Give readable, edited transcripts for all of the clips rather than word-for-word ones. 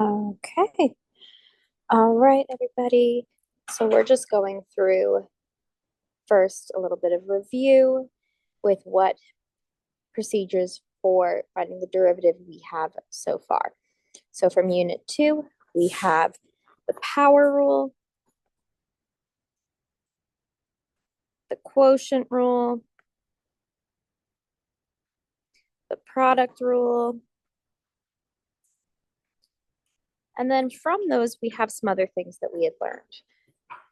Okay. All right, everybody. So we're just going through first a little bit of review with what procedures for finding the derivative we have so far. So from Unit 2, we have the power rule, the quotient rule, the product rule, and then from those, we have some other things that we had learned.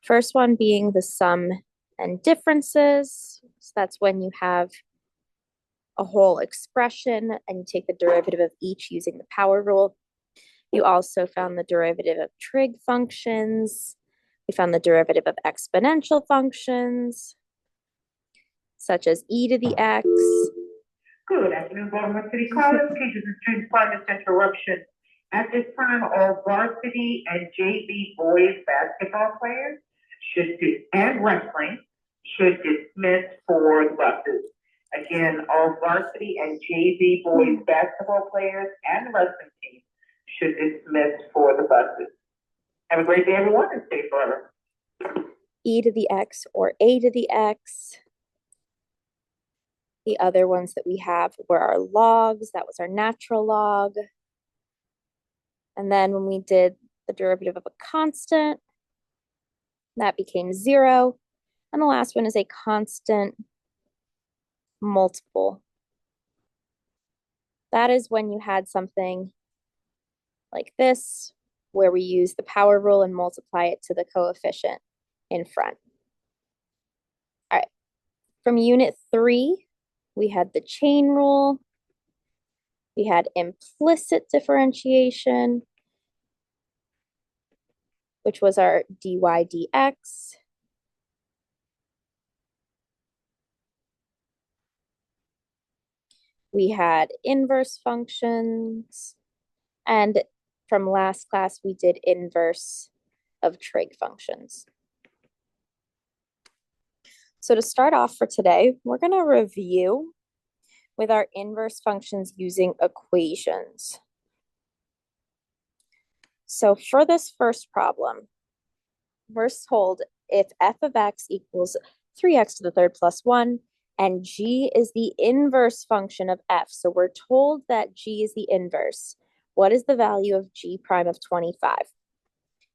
First one being the sum and differences. So that's when you have a whole expression and you take the derivative of each using the power rule. You also found the derivative of trig functions. We found the derivative of exponential functions, such as e to the x. Good afternoon, Baltimore City College. Teachers and students, pardon this interruption. At this time, all varsity and JV boys basketball players and wrestling should dismiss for the buses. Again, all varsity and JV boys basketball players and wrestling teams should dismiss for the buses. Have a great day, everyone, and stay forever. E to the x or a to the x. The other ones that we have were our logs. That was our natural log. And then when we did the derivative of a constant, that became 0. And the last one is a constant multiple. That is when you had something like this, where we use the power rule and multiply it to the coefficient in front. All right, from Unit 3, we had the chain rule. We had implicit differentiation, which was our dy dx. We had inverse functions. And from last class, we did inverse of trig functions. So to start off for today, we're going to review with our inverse functions using equations. So for this first problem, we're told if f of x equals 3x to the third plus 1, and g is the inverse function of f. So we're told that g is the inverse. What is the value of g prime of 25?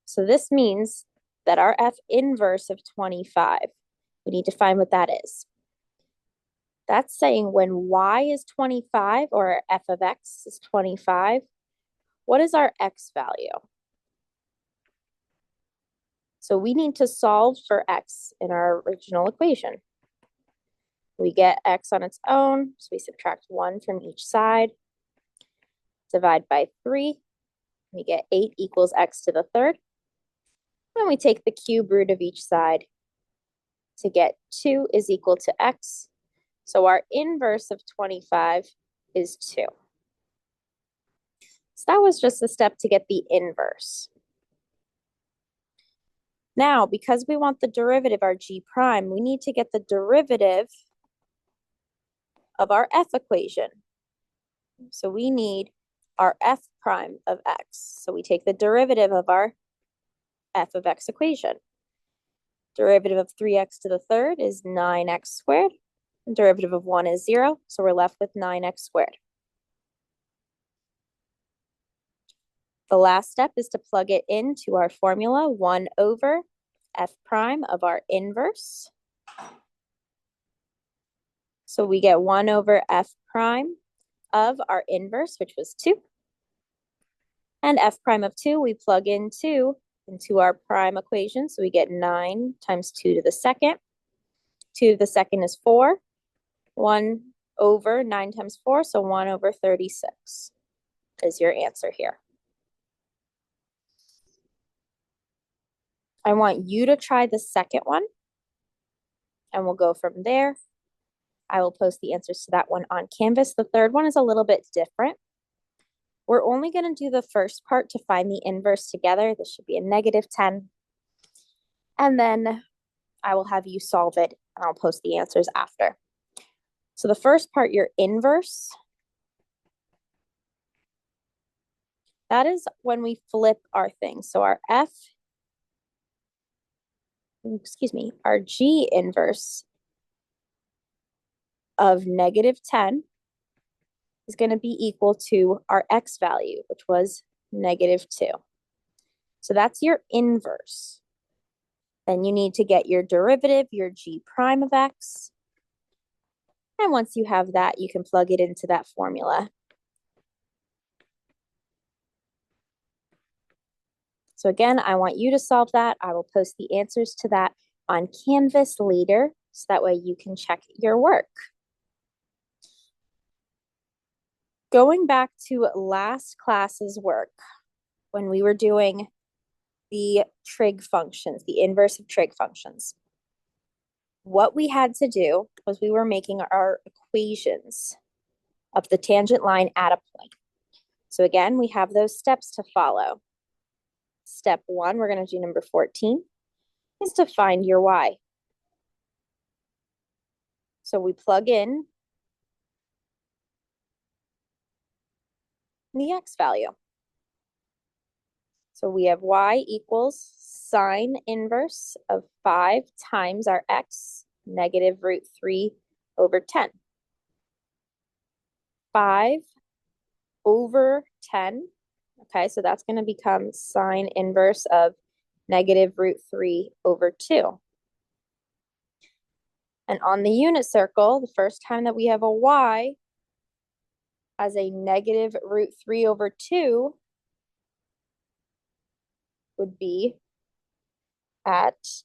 So this means that our f inverse of 25, we need to find what that is. That's saying when y is 25, or f of x is 25, what is our x value? So we need to solve for x in our original equation. We get x on its own, so we subtract 1 from each side. Divide by 3, we get 8 equals x to the third. And we take the cube root of each side to get 2 is equal to x. So our inverse of 25 is 2. So that was just a step to get the inverse. Now, because we want the derivative, our g prime, we need to get the derivative of our f equation. So we need our f prime of x. So we take the derivative of our f of x equation. Derivative of 3x to the third is 9x squared. And derivative of 1 is 0, so we're left with 9x squared. The last step is to plug it into our formula, 1 over f prime of our inverse. So we get 1 over f prime of our inverse, which was 2. And f prime of 2, we plug into our prime equation. So we get 9 times 2 to the second. 2 to the second is 4. 1 over 9 times 4, so 1 over 36 is your answer here. I want you to try the second one, and we'll go from there. I will post the answers to that one on Canvas. The third one is a little bit different. We're only going to do the first part to find the inverse together. This should be a -10. And then I will have you solve it, and I'll post the answers after. So the first part, your inverse, That is when we flip our thing. So our our G inverse of -10 is going to be equal to our X value, which was -2. So that's your inverse. Then you need to get your derivative, your G prime of X. And once you have that, you can plug it into that formula. So again, I want you to solve that. I will post the answers to that on Canvas later, so that way you can check your work. Going back to last class's work, when we were doing the trig functions, the inverse of trig functions, what we had to do was we were making our equations of the tangent line at a point. So again, we have those steps to follow. Step 1, we're going to do number 14, is to find your y. So we plug in the x value. So we have y equals sine inverse of 5 times our x, -√3/10. 5 over 10. Okay, so that's going to become sine inverse of -√3/2. And on the unit circle, the first time that we have a y as a -√3/2 would be at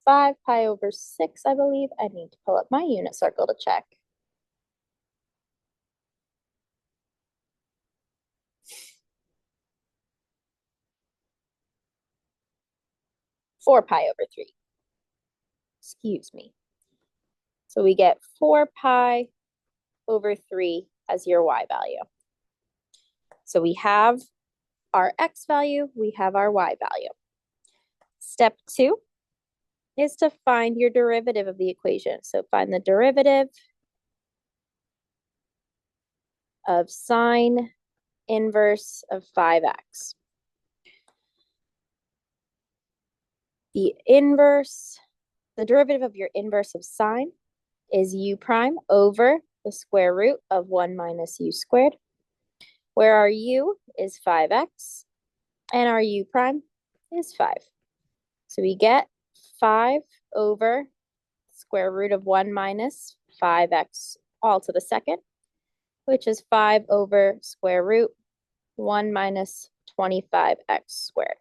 5 pi over 6, I believe. I need to pull up my unit circle to check. Four pi over 3. Excuse me. So we get 4 pi over 3 as your y value. So we have our x value, we have our y value. Step 2 is to find your derivative of the equation. So find the derivative of sine inverse of 5x. The derivative of your inverse of sine is u prime over the square root of 1 minus u squared, where our u is 5x and our u prime is 5. So we get 5 over square root of 1 minus 5x all to the second, which is 5 over square root 1 minus 25x squared.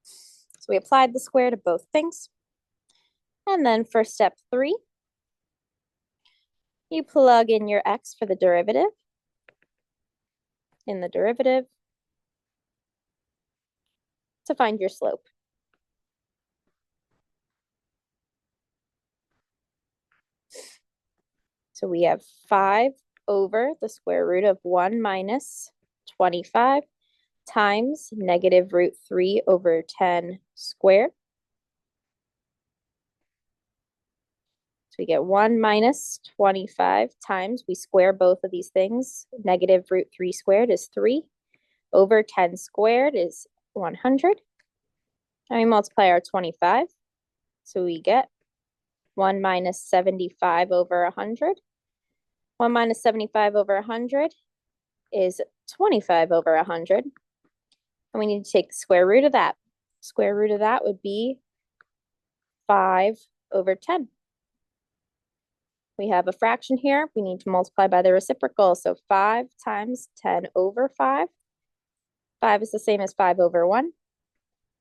So we applied the square to both things. And then for step 3, you plug in your x for the derivative in the derivative to find your slope. So we have 5 over the square root of 1 minus 25 times -√3/10 squared. So we get 1 minus 25 times, we square both of these things, -√3 squared is 3, over 10 squared is 100. And we multiply our 25, so we get 1 minus 75 over 100. 1 minus 75 over 100 is 25 over 100. And we need to take the square root of that. Square root of that would be 5 over 10. We have a fraction here. We need to multiply by the reciprocal. So 5 times 10 over 5. 5 is the same as 5 over 1.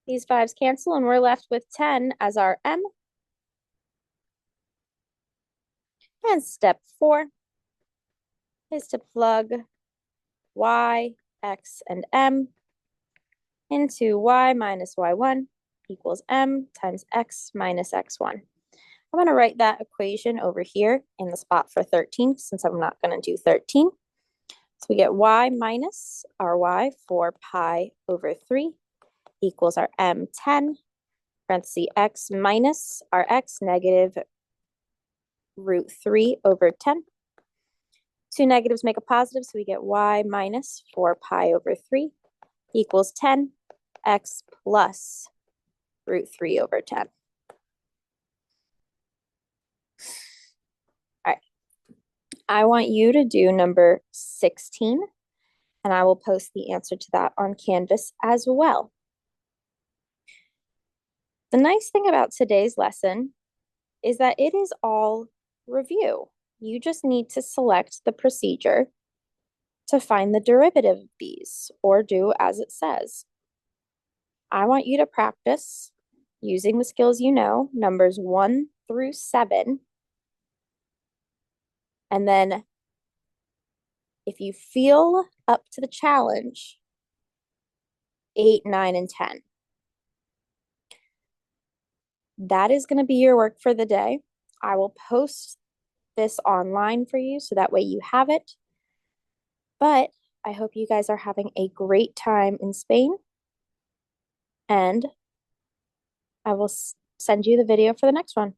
These 5's cancel, and we're left with 10 as our m. And step 4 is to plug y, x, and m into y minus y1 equals m times x minus x1. I'm going to write that equation over here in the spot for 13, since I'm not going to do 13. So we get y minus our y, 4 pi over 3, equals our m, 10, parenthesis x minus our x, root 3 over 10. Two negatives make a positive, so we get y minus 4 pi over 3 equals 10 x plus root 3 over 10. All right. I want you to do number 16, and I will post the answer to that on Canvas as well. The nice thing about today's lesson is that it is all review. You just need to select the procedure to find the derivative of these, or do as it says. I want you to practice using the skills you know, numbers 1 through 7. And then if you feel up to the challenge, 8, 9, and 10. That is going to be your work for the day. I will post this online for you so that way you have it. But I hope you guys are having a great time in Spain. And I will send you the video for the next one.